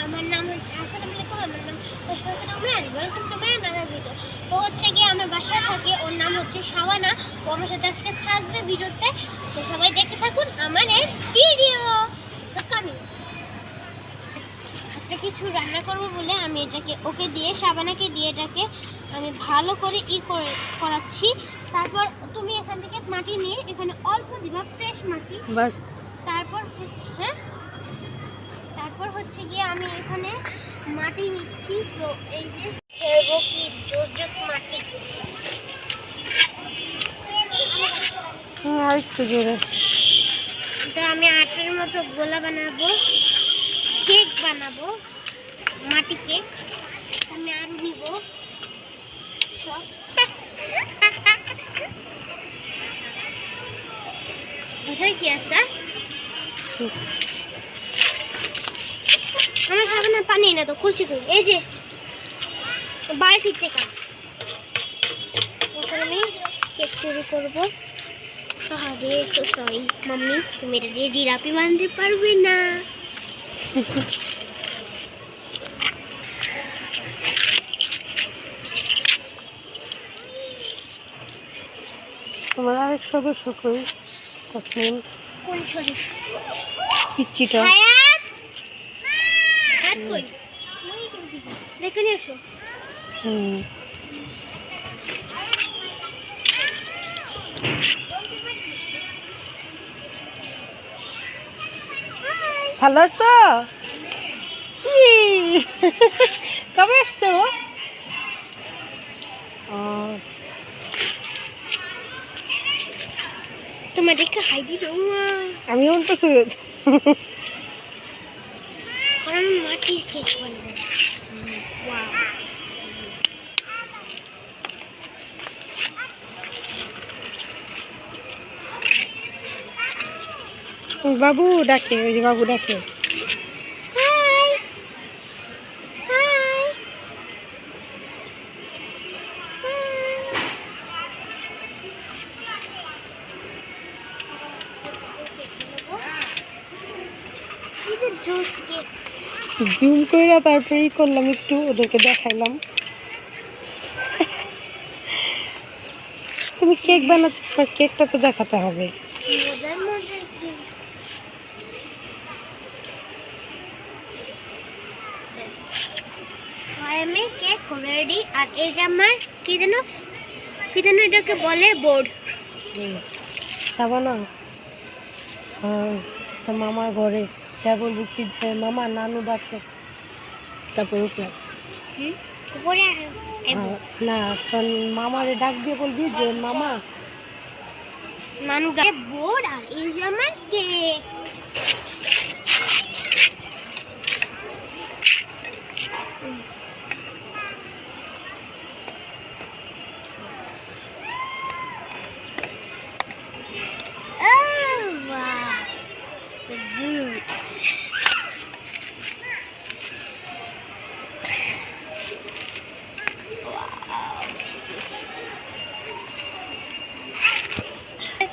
আমার নাম আসসালামু আলাইকুম, আমার নাম Hasan Imran. Welcome to my another video. ও হচ্ছে গিয়ে আমার বাসায় থাকে, ওর নাম হচ্ছে শাওয়ানা। ও আমার সাথে আজকে থাকবে ভিডিওতে, তো সবাই দেখতে থাকুন আমার এই ভিডিও। তো কামিং একটা কিছু রান্না করবো বলে আমি এটাকে ওকে দিয়ে, শাবানাকে দিয়ে এটাকে আমি ভালো করে করাচ্ছি। তারপর তুমি এখান থেকে মাটি নিয়ে এখানে অল্প দিবা, ফ্রেশ মাটি বাস। তারপর হচ্ছে গিয়ে আমি এখানে মাটি নিচ্ছি। তো এই যে ফেলবো কি জোস জোস মাটি, আর একটু জোরে। তো আমি আটার মতো গোলা বানাবো, কেক বানাবো, মাটি কেক। আমি আরো নিব সব। বুঝাই কি আছে আমার সামনে পানি না, তো খুলছি কই, এই যে বালতি থেকে এখন আমি কেক তৈরি করবো। আরে সো সরি মাম্মি, তুমি এটা দিয়ে জিরাপি বানাতে পারবে না। তোমার আরেক সদস্য কই? তাসমিন কোন শরীর? পিচ্চিটা। হাত কই? দেখে নিয়ে এসো। ভালো আছো? কবে আসছো? তোমার দেখে হাই দিল, আমি অন্ত কারণ মাটির কেক বানাবো। ওয়াও, বাবু ডাকে, ওই যে বাবু ডাকে। High high. জুম করে তারপরেই করলাম, একটু ওদেরকে দেখাইলাম। তুমি কেক বানাচ্ছ, তোমার কেকটা তো দেখাতে হবে। আমি কেক রেডি। আর এই যে আমার কি যেন এটাকে বলে, বোর্ড। শাবানা, তো মামার ঘরে যা বলবি কি যে মামা নানু ডাকে, তারপর উঠলাম। না, তোর মামারে ডাক দিয়ে বলবি যে মামা নানু ডাকে বোর্ড। আর এই যে আমার কেক।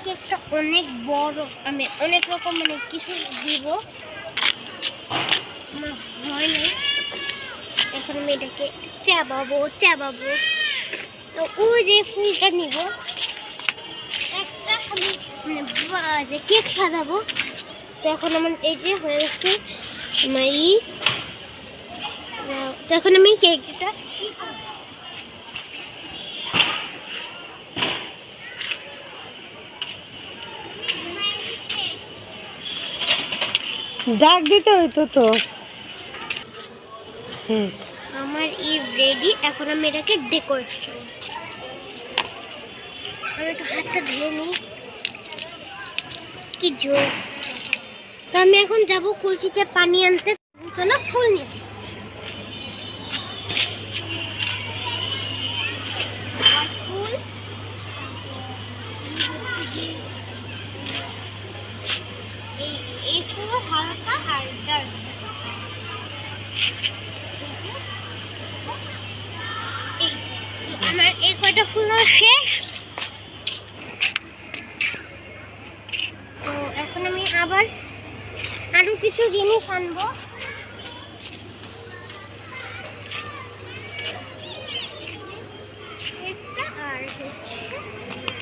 কেকটা অনেক বড়, আমি অনেক রকম মানে কিছু দিব, আমার হয় না। এখন আমি এটাকে চাবাবো। তো ওই যে ফুলটা নিব, একটা আমি মানে কেক সাজাবো। তো এখন আমার এই যে হয়ে গেছে আমার তো এখন আমি কেকটা ডাক দিতে হইতো তো। আমার রেডি। এখন আমি এটাকে ডেকোরেট করব। আমি একটু হাতটা ধুয়ে নিই, কি জোস। তো আমি এখন যাব কলসিতে পানি আনতে। চলো ফুল নিয়ে ফুল। এই ফুল হালকা আর ডার্ক। আমার এই কয়টা ফুল শেষ। তো এখন আমি আবার আরো কিছু জিনিস আনবো।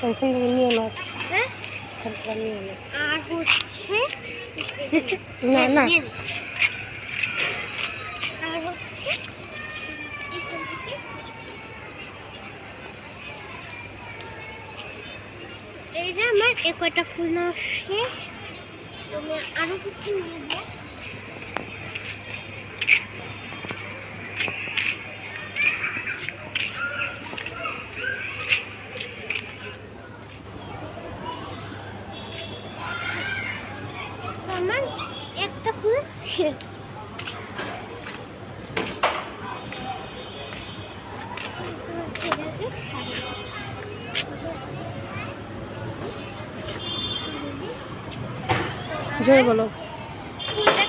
ওইখান থেকে নিও না, হ্যাঁ এখান থেকে নিও না। আর হচ্ছে না না আর হচ্ছে এখান থেকে এই যে আমার কয়টা ফুল নেওয়া শেষ। আমি আরো কিছু নেব। আমার একটা ফুল শেষ। জোরে বলো। ফুলটা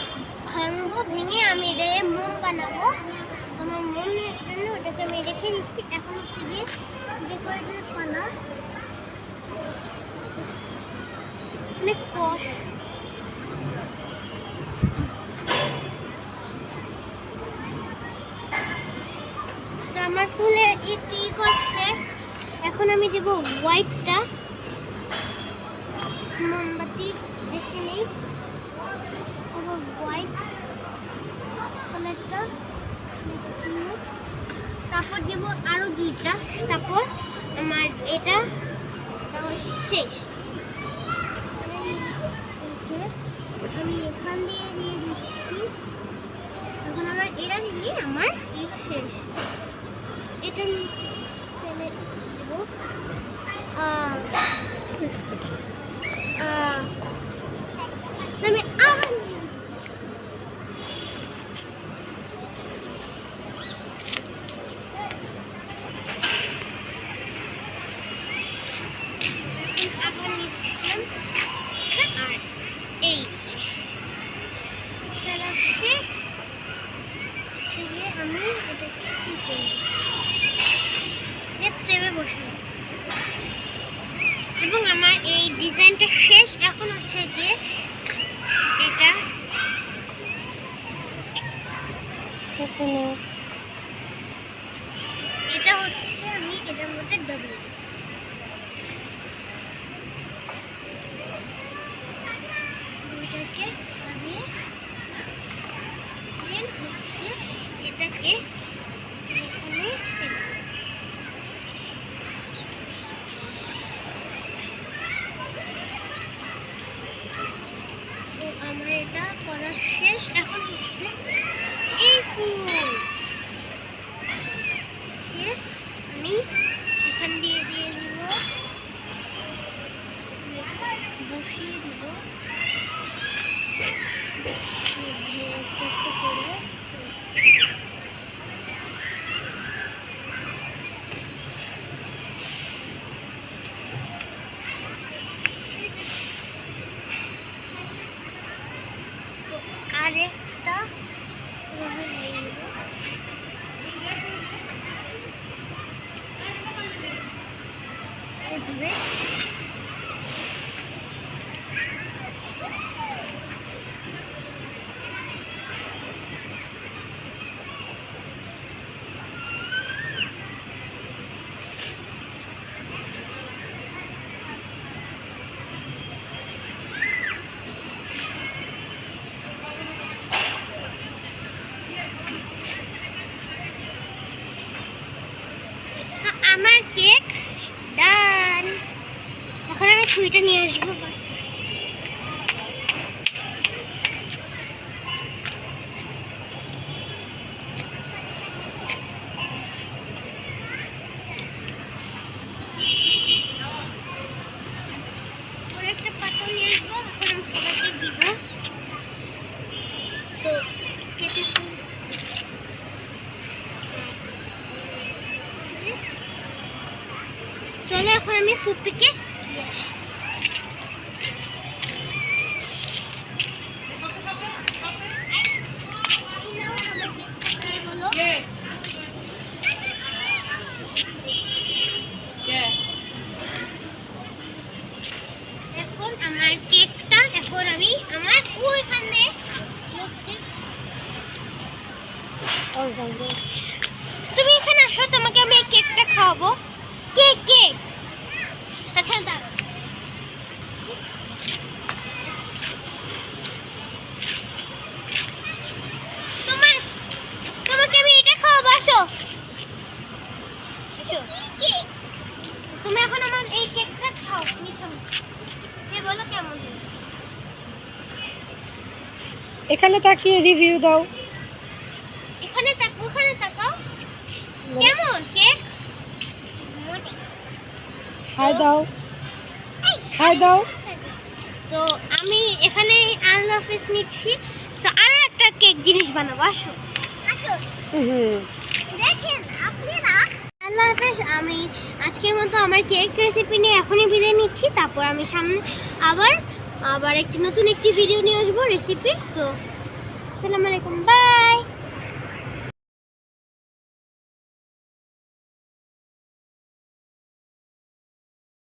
ভাঙবো, ভেঙে আমি এটা মোম বানাবো। আমার মনের জন্য ওটাকে আমি রেখে দিচ্ছি। এখন হচ্ছে গিয়ে যে কয়েকটা পালা অনেক কষ আমার ফুলে একটু করছে। এখন আমি দেব হোয়াইটটা, মোমবাতি দেখে নেই। হোয়াইট কালারটা, তারপর দেব আরো দুইটা, তারপর আমার এটা শেষ। আমি এখান দিয়ে দিচ্ছি। এখন আমার এটা দিলে আমার শেষ। এটা ফেলে দেবো। আমি আবার এই আমি এটাকে কি করব, ট্রেবে বসে। এবং আমার এই ডিজাইনটা শেষ। এখন হচ্ছে যে এটা হচ্ছে আমি এটার মধ্যে ডবল এটাকে লাগিয়ে হচ্ছে এটাকে এখানে সেট। আমার এটা করা শেষ। এখন হচ্ছে এই ফুল আমি এখান দিয়ে দিব, বসিয়ে দিব করে। আরেকটা এইভাবে আমার কেক ডান। এখন আমি সুইটা নিয়ে আসবো। একটা পাতা নিয়ে আসবো। এখন আমি সবাইকে দিব। তো কেটে চলো এখন আমি ফুপিকে এখন আমার কেকটা এখন আমি আমার ওইখানে তুমি এখানে আসো, তোমাকে আমি এই কেকটা খাওয়াবো। কেক কেক আচ্ছা দাঁড়াও। তোমার তোমাকে আমি এটা খাওয়াবো, আসো আসো। তুমি এখন আমার এই কেকটা খাও মিঠা মিঠা, যে বলো কেমন হয়েছে। এখানে তাকিয়ে রিভিউ দাও। এখানে তাকাও, ওখানে তাকাও। কেমন কেক? হাই দাও, হাই দাও। তো আমি এখানে আল্লাহ হাফেজ নিচ্ছি। তো আরো একটা কেক জিনিস বানাবো, আসো আসো হুম, দেখেন আপনারা। আল্লাহ হাফেজ, আমি আজকের মতো আমার কেক রেসিপি নিয়ে এখনই বিদায় নিচ্ছি। তারপর আমি সামনে আবার একটি নতুন একটি ভিডিও নিয়ে আসবো রেসিপি। সো আসসালামু আলাইকুম, বাই।